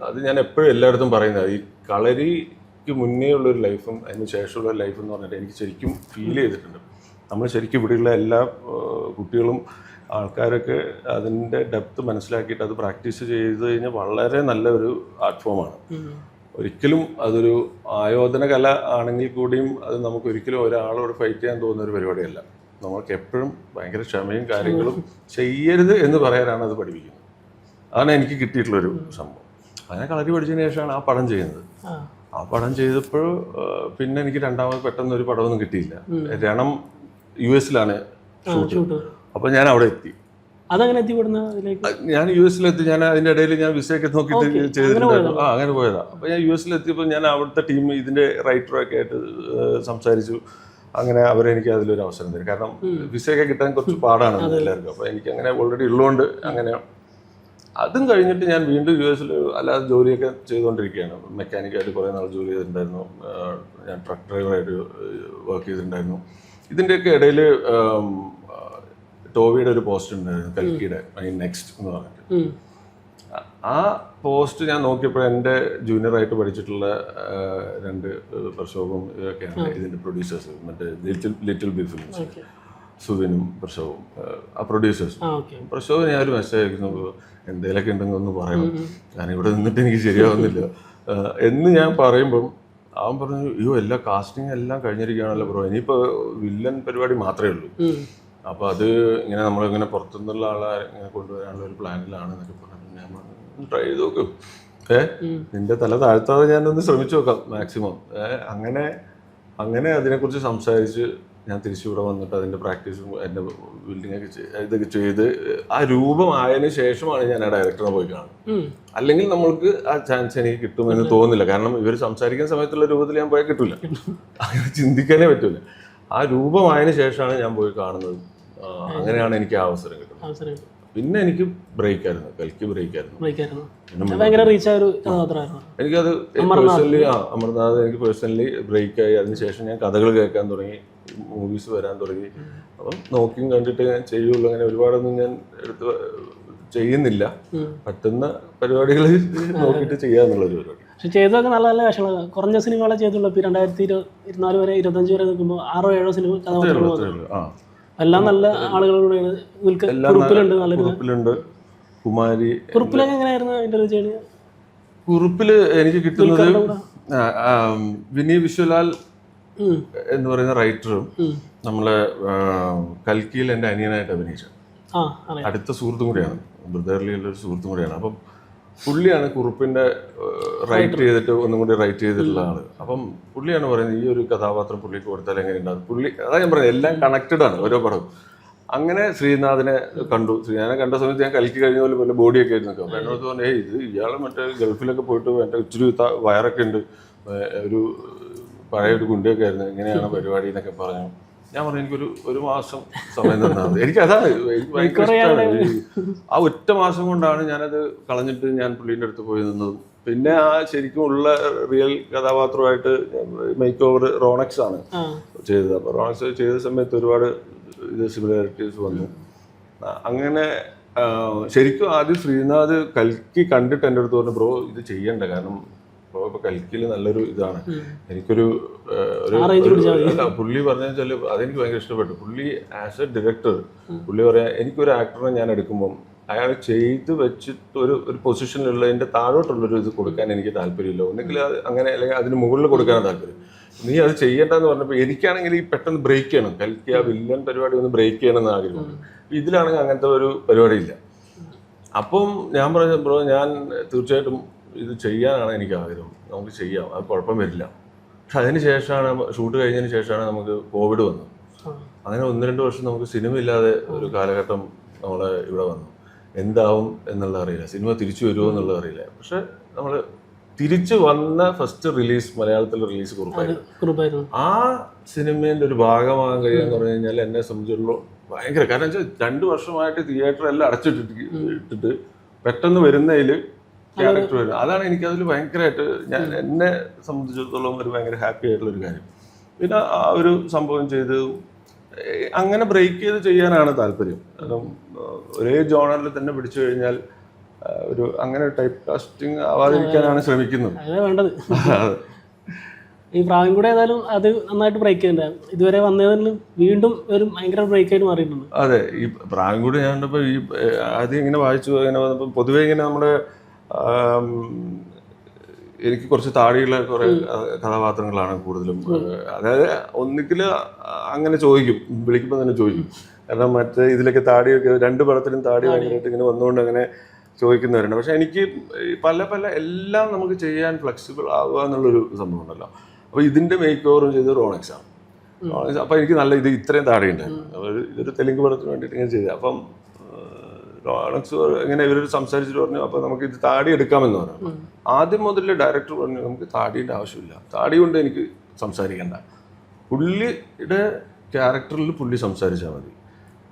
അത് ഞാൻ എപ്പോഴും എല്ലായിടത്തും പറയുന്നത്, ഈ കളരിക്ക് മുന്നേ ഉള്ളൊരു ലൈഫും അതിന് ശേഷമുള്ള ലൈഫും എന്ന് പറഞ്ഞിട്ട് എനിക്ക് ശരിക്കും ഫീൽ ചെയ്തിട്ടുണ്ട്. നമ്മൾ ശരിക്കും ഇവിടെയുള്ള എല്ലാ കുട്ടികളും ആൾക്കാരൊക്കെ അതിൻ്റെ ഡെപ്ത് മനസ്സിലാക്കിയിട്ട് അത് പ്രാക്ടീസ് ചെയ്ത് കഴിഞ്ഞാൽ വളരെ നല്ലൊരു ആർട്ട് ഫോമാണ്. ഒരിക്കലും അതൊരു ആയോധന കല ആണെങ്കിൽ കൂടിയും അത് നമുക്ക് ഒരിക്കലും ഒരാളോട് ഫൈറ്റ് ചെയ്യാൻ തോന്നുന്ന ഒരു പരിപാടിയല്ല. നമുക്ക് എപ്പോഴും ഭയങ്കര ക്ഷമയും കാര്യങ്ങളും ചെയ്യരുത് എന്ന് പറയാനാണ് അത് പഠിപ്പിക്കുന്നത്. അതാണ് എനിക്ക് കിട്ടിയിട്ടുള്ളൊരു സംഭവം. അങ്ങനെ കളരി പഠിച്ചതിന് ശേഷമാണ് ആ പടം ചെയ്യുന്നത്. ആ പടം ചെയ്തപ്പോൾ പിന്നെ എനിക്ക് രണ്ടാമത് പെട്ടെന്ന് ഒരു പടമൊന്നും കിട്ടിയില്ല. രണം US-ലാണ് ഷൂട്ട്. അപ്പോൾ ഞാൻ അവിടെ എത്തി. ഞാൻ US-ലെത്തി. ഞാൻ അതിൻ്റെ ഇടയിൽ ഞാൻ വിസയൊക്കെ നോക്കിയിട്ട് ചെയ്തിട്ടുണ്ടായിരുന്നു. അങ്ങനെ പോയതാ. അപ്പോൾ ഞാൻ US-ലെത്തിയപ്പോൾ ഞാൻ അവിടുത്തെ ടീം ഇതിൻ്റെ റൈറ്ററൊക്കെ ആയിട്ട് സംസാരിച്ചു. അങ്ങനെ അവരെനിക്ക് അതിലൊരു അവസരം തരും. കാരണം വിസയൊക്കെ കിട്ടാൻ കുറച്ച് പാടാണ് എല്ലാവർക്കും. അപ്പോൾ എനിക്ക് അങ്ങനെ ഓൾറെഡി ഉള്ളതുകൊണ്ട് അങ്ങനെ അതും കഴിഞ്ഞിട്ട് ഞാൻ വീണ്ടും US-ൽ അല്ലാതെ ജോലിയൊക്കെ ചെയ്തുകൊണ്ടിരിക്കുകയാണ്. മെക്കാനിക്കായിട്ട് കുറേ നാൾ ജോലി ചെയ്തിട്ടുണ്ടായിരുന്നു. ഞാൻ ട്രക്ക് ഡ്രൈവറായിട്ട് വർക്ക് ചെയ്തിട്ടുണ്ടായിരുന്നു. ഇതിൻ്റെയൊക്കെ ഇടയിൽ ടോവിയുടെ ഒരു പോസ്റ്റ് ഉണ്ടായിരുന്നു കൽക്കിയുടെ നെക്സ്റ്റ് എന്ന് പറഞ്ഞിട്ട്. ആ പോസ്റ്റ് ഞാൻ നോക്കിയപ്പോൾ എൻ്റെ ജൂനിയറായിട്ട് പഠിച്ചിട്ടുള്ള 2 പ്രക്ഷോഭവും ഇതൊക്കെയാണ് ഇതിൻ്റെ പ്രൊഡ്യൂസേഴ്സ്, മറ്റേ ലിറ്റിൽ ബിഗ് ഫിലിംസ്, സുവിനും പ്രക്ഷോഭവും ആ പ്രൊഡ്യൂസേഴ്സ്. പ്രക്ഷോഭം ഞാൻ ഒരു മെസ്സേജ് അയക്കുന്നു, എന്തെങ്കിലുമൊക്കെ ഉണ്ടെങ്കിൽ ഒന്ന് പറയണം, ഞാനിവിടെ നിന്നിട്ട് എനിക്ക് ശരിയാവുന്നില്ല എന്ന് ഞാൻ പറയുമ്പം അവൻ പറഞ്ഞു, അയ്യോ എല്ലാ കാസ്റ്റിംഗ് എല്ലാം കഴിഞ്ഞിരിക്കുകയാണല്ലോ ബ്രോ, ഇനിയിപ്പോൾ വില്ലൻ പരിപാടി മാത്രമേ ഉള്ളൂ, അപ്പോൾ അത് ഇങ്ങനെ നമ്മളിങ്ങനെ പുറത്തുനിന്നുള്ള ആളെ ഇങ്ങനെ കൊണ്ടുവരാനുള്ള ഒരു പ്ലാനിലാണ് എന്നൊക്കെ പറഞ്ഞു. ഞാൻ പറഞ്ഞു ട്രൈ ചെയ്ത് നോക്കും, നിന്റെ തല താഴ്ത്താതെ ഞാനൊന്ന് ശ്രമിച്ചു നോക്കാം മാക്സിമം. അങ്ങനെ അതിനെക്കുറിച്ച് സംസാരിച്ച് ഞാൻ തിരിച്ചിവിടെ വന്നിട്ട് അതിൻ്റെ പ്രാക്ടീസും എൻ്റെ ബിൽഡിങ്ങൊക്കെ ഇതൊക്കെ ചെയ്ത് ആ രൂപമായതിനു ശേഷമാണ് ഞാൻ ആ ഡയറക്ടറെ പോയി കാണുന്നത്. അല്ലെങ്കിൽ നമ്മൾക്ക് ആ ചാൻസ് എനിക്ക് കിട്ടുമെന്ന് തോന്നുന്നില്ല. കാരണം ഇവർ സംസാരിക്കുന്ന സമയത്തുള്ള രൂപത്തിൽ ഞാൻ പോയാൽ കിട്ടില്ല, അങ്ങനെ ചിന്തിക്കാനേ പറ്റില്ല. ആ രൂപമായതിനു ശേഷമാണ് ഞാൻ പോയി കാണുന്നത്. അങ്ങനെയാണ് എനിക്ക് ആ അവസരം കിട്ടുന്നത്. പിന്നെ എനിക്ക് ബ്രേക്ക് ആയിരുന്നു, കൽക്കി ബ്രേക്ക് ആയിരുന്നു. എനിക്കത് പേഴ്സണലി അമർനാഥ് എനിക്ക് പേഴ്സണലി ബ്രേക്ക് ആയി. അതിനുശേഷം ഞാൻ കഥകൾ കേൾക്കാൻ തുടങ്ങി, മൂവീസ് വരാൻ തുടങ്ങി. അപ്പം നോക്കിയും കണ്ടിട്ട് ഞാൻ ചെയ്യുള്ളൂ, അങ്ങനെ ഒരുപാടൊന്നും ഞാൻ എടുത്ത് ചെയ്യുന്നില്ല. പറ്റുന്ന പരിപാടികൾ നോക്കിയിട്ട് ചെയ്യാന്നുള്ളൊരു പരിപാടി. പക്ഷെ ചെയ്തതൊക്കെ നല്ല നല്ല വേഷങ്ങൾ, കുറഞ്ഞ സിനിമകളെ ചെയ്തുള്ളൂ. ഇപ്പോൾ 2024 വരെ 25 വരെ നിൽക്കുമ്പോൾ 6-7 സിനിമ കഥാപാത്രങ്ങൾ എല്ലാം നല്ല ആളുകളുടെയാണ്. കുറുപ്പിലുണ്ട്, കുമാരി. കുറുപ്പിലൊക്കെ എങ്ങനെയായിരുന്നു അതിൻ്റെ ഒരു ജേണി? കുറുപ്പില് എനിക്ക് കിട്ടുന്നത് വിനീത് വിശ്വലാൽ എന്ന് പറയുന്ന റൈറ്ററും നമ്മളെ കൽക്കിയിൽ എൻ്റെ അനിയനായിട്ട് അഭിനയിച്ചത് അടുത്ത സുഹൃത്തും കൂടിയാണ്, ബ്രദർലിയുള്ള ഒരു സുഹൃത്തും കൂടിയാണ്. അപ്പം പുള്ളിയാണ് കുറുപ്പിൻ്റെ റൈറ്റ് ചെയ്തിട്ട് ഒന്നും കൂടി റൈറ്റ് ചെയ്തിട്ടുള്ള ആള്. അപ്പം പുള്ളിയാണ് പറയുന്നത് ഈ ഒരു കഥാപാത്രം പുള്ളിക്ക് കൊടുത്താൽ എങ്ങനെ ഉണ്ടാകും. പുള്ളി അതാ ഞാൻ പറയുന്നത്, എല്ലാം കണക്റ്റഡ് ആണ് ഓരോ പടവും. അങ്ങനെ ശ്രീനാഥിനെ കണ്ടു. ശ്രീനാഥിനെ കണ്ട സമയത്ത് ഞാൻ കൽക്കി കഴിഞ്ഞ പോലെ വല്ല ബോഡിയൊക്കെ ആയിരുന്നു നിൽക്കും. അപ്പം എന്നോട് പറഞ്ഞു, ഇത് ഇയാൾ മറ്റേ ഗൾഫിലൊക്കെ പോയിട്ട് എൻ്റെ ഇച്ചിരി വയറൊക്കെ ഉണ്ട്, ഒരു പഴയ ഒരു ഗുണ്ടയൊക്കെ ആയിരുന്നു, എങ്ങനെയാണ് പരിപാടി എന്നൊക്കെ പറഞ്ഞു. ഞാൻ പറഞ്ഞു എനിക്കൊരു മാസം സമയം തന്നാൽ മതി. എനിക്കതാണ്, എനിക്ക് ഭയങ്കര ഇഷ്ടമാണ്. ആ ഒറ്റ മാസം കൊണ്ടാണ് ഞാനത് കളഞ്ഞിട്ട് ഞാൻ പുള്ളീൻ്റെ അടുത്ത് പോയി നിന്നതും. പിന്നെ ആ ശരിക്കും ഉള്ള റിയൽ കഥാപാത്രമായിട്ട് മേക്ക് ഓവർ റോണക്സ് ആണ് ചെയ്തത്. അപ്പോൾ റോണക്സ് ചെയ്ത സമയത്ത് ഒരുപാട് സിമിലാരിറ്റീസ് വന്നു. അങ്ങനെ ശരിക്കും ആദ്യം ശ്രീനാഥ് കൽക്കി കണ്ടിട്ട് എൻ്റെ അടുത്ത് പറഞ്ഞു, ബ്രോ ഇത് ചെയ്യണ്ട, കാരണം ഇപ്പോൾ കൽക്കിയിൽ നല്ലൊരു ഇതാണ്, എനിക്കൊരു പുള്ളി പറഞ്ഞു വെച്ചാൽ അതെനിക്ക് ഭയങ്കര ഇഷ്ടപ്പെട്ടു. പുള്ളി ആസ് എ ഡയറക്ടർ പുള്ളി പറയാ, എനിക്കൊരു ആക്ടറിനെ ഞാൻ എടുക്കുമ്പം അയാൾ ചെയ്ത് വെച്ചിട്ട് ഒരു പൊസിഷനിലുള്ളതിൻ്റെ താഴോട്ടുള്ളൊരു ഇത് കൊടുക്കാൻ എനിക്ക് താല്പര്യമില്ല, ഒന്നെങ്കിൽ അത് അങ്ങനെ അല്ലെങ്കിൽ അതിന് മുകളിൽ കൊടുക്കാനാണ് താല്പര്യം. നീ അത് ചെയ്യേണ്ടെന്ന് പറഞ്ഞപ്പോൾ എനിക്കാണെങ്കിൽ ഈ പെട്ടെന്ന് ബ്രേക്ക് ചെയ്യണം, കൽക്കി ആ വില്ലൻ പരിപാടി ഒന്ന് ബ്രേക്ക് ചെയ്യണമെന്ന് ആഗ്രഹമുണ്ട്. ഇതിലാണെങ്കിൽ അങ്ങനത്തെ ഒരു പരിപാടി ഇല്ല. അപ്പം ഞാൻ പറഞ്ഞു, ബ്രോ ഞാൻ തീർച്ചയായിട്ടും ഇത് ചെയ്യാനാണ് എനിക്ക് ആഗ്രഹം, നമുക്ക് ചെയ്യാം, അത് കുഴപ്പം വരില്ല. പക്ഷെ അതിന് ശേഷമാണ് ഷൂട്ട് കഴിഞ്ഞതിന് ശേഷമാണ് നമുക്ക് കോവിഡ് വന്നത്. അങ്ങനെ 1-2 വർഷം നമുക്ക് സിനിമ ഇല്ലാതെ ഒരു കാലഘട്ടം നമ്മളെ ഇവിടെ വന്നു. എന്താവും എന്നുള്ളത് അറിയില്ല, സിനിമ തിരിച്ചു വരുമോ എന്നുള്ളത് അറിയില്ല. പക്ഷെ നമ്മൾ തിരിച്ചു വന്ന ഫസ്റ്റ് റിലീസ് മലയാളത്തിൽ റിലീസ് കുറുപ്പായിരുന്നു. ആ സിനിമേൻ്റെ ഒരു ഭാഗമാകാൻ കഴിയാന്ന് പറഞ്ഞു കഴിഞ്ഞാൽ എന്നെ സംബന്ധിച്ചുള്ള ഭയങ്കര, കാരണം വെച്ചാൽ 2 വർഷമായിട്ട് തിയേറ്റർ എല്ലാം അടച്ചിട്ടിട്ട് പെട്ടെന്ന് വരുന്നതിൽ ക്യാരക്ടർ വരും. അതാണ് എനിക്കതിൽ ഭയങ്കരമായിട്ട് എന്നെ സംബന്ധിച്ചിടത്തോളം ഒരു ഭയങ്കര ഹാപ്പി ആയിട്ടുള്ളൊരു കാര്യം. പിന്നെ ആ ഒരു സംഭവം ചെയ്ത് അങ്ങനെ ബ്രേക്ക് ചെയ്ത് ചെയ്യാനാണ് താല്പര്യം. കാരണം ഒരേ ജോണറിൽ തന്നെ പിടിച്ചു കഴിഞ്ഞാൽ ഒരു അങ്ങനെ ടൈപ്പ് കാസ്റ്റിംഗ് ആവാതിരിക്കാനാണ് ശ്രമിക്കുന്നത്. വേണ്ടത് ഈ പ്രായം കൂടെ ഏതായാലും അത് നന്നായിട്ട് ബ്രേക്ക് ചെയ്തിട്ടുണ്ട്. ഇതുവരെ വന്നതിൽ വീണ്ടും ഒരു ഭയങ്കര ബ്രേക്ക് ആയിട്ട് മാറിയിട്ടുണ്ട്. അതെ, ഈ പ്രായം കൂടി ഞാൻ ഈ ആദ്യം ഇങ്ങനെ വായിച്ചു ഇങ്ങനെ വന്നപ്പോൾ പൊതുവെ ഇങ്ങനെ നമ്മുടെ എനിക്ക് കുറച്ച് താടിയുള്ള കുറേ കഥാപാത്രങ്ങളാണ് കൂടുതലും. അതായത് ഒന്നിക്കൽ അങ്ങനെ ചോദിക്കും, വിളിക്കുമ്പോൾ തന്നെ ചോദിക്കും. കാരണം മറ്റേ ഇതിലൊക്കെ താടിയൊക്കെ 2 പടത്തിലും താടി ഭയങ്കരമായിട്ട് ഇങ്ങനെ വന്നുകൊണ്ട് അങ്ങനെ ചോദിക്കുന്നവരുണ്ട്. പക്ഷെ എനിക്ക് പല എല്ലാം നമുക്ക് ചെയ്യാൻ ഫ്ലെക്സിബിൾ ആവുക എന്നുള്ളൊരു സംഭവം ഉണ്ടല്ലോ. അപ്പോൾ ഇതിൻ്റെ മേക്ക് ഓവറും ചെയ്ത് റോണക്സ് ആണ്. അപ്പോൾ എനിക്ക് നല്ല ഇത്രയും താടി ഉണ്ടായിരുന്നു. ഇതൊരു തെലുങ്ക് പടത്തിന് വേണ്ടിയിട്ട് ഇങ്ങനെ ചെയ്തത്. അപ്പം റോണക്സ് ഇങ്ങനെ ഇവരൊരു സംസാരിച്ചിട്ട് പറഞ്ഞു, അപ്പോൾ നമുക്ക് ഇത് താടി എടുക്കാമെന്ന് പറഞ്ഞു. ആദ്യം മുതൽ ഡയറക്ടർ പറഞ്ഞു നമുക്ക് താടീൻ്റെ ആവശ്യമില്ല, താടി കൊണ്ട് എനിക്ക് സംസാരിക്കേണ്ട, പുള്ളിയുടെ ക്യാരക്ടറിൽ പുള്ളി സംസാരിച്ചാൽ മതി.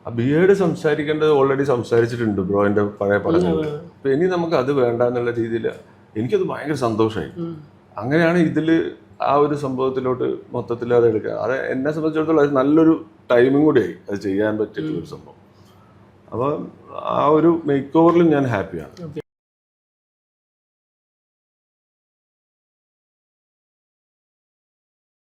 ആ ബിയേഡ് സംസാരിക്കേണ്ടത് ഓൾറെഡി സംസാരിച്ചിട്ടുണ്ട് ബ്രോ എൻ്റെ പഴയ പടങ്ങളിൽ. അപ്പോൾ ഇനി നമുക്ക് അത് വേണ്ട എന്നുള്ള രീതിയിൽ എനിക്കത് ഭയങ്കര സന്തോഷമായി. അങ്ങനെയാണ് ഇതിൽ ആ ഒരു സംഭവത്തിലോട്ട് മൊത്തത്തിൽ അത് എടുക്കുക. അത് എന്നെ സംബന്ധിച്ചിടത്തോളം അത് നല്ലൊരു ടൈമിങ് കൂടിയായി അത് ചെയ്യാൻ പറ്റിയിട്ടുള്ളൊരു സംഭവം. അപ്പോൾ ആ ഒരു മേക്ക് ഓവറിലും ഞാൻ ഹാപ്പിയാണ്.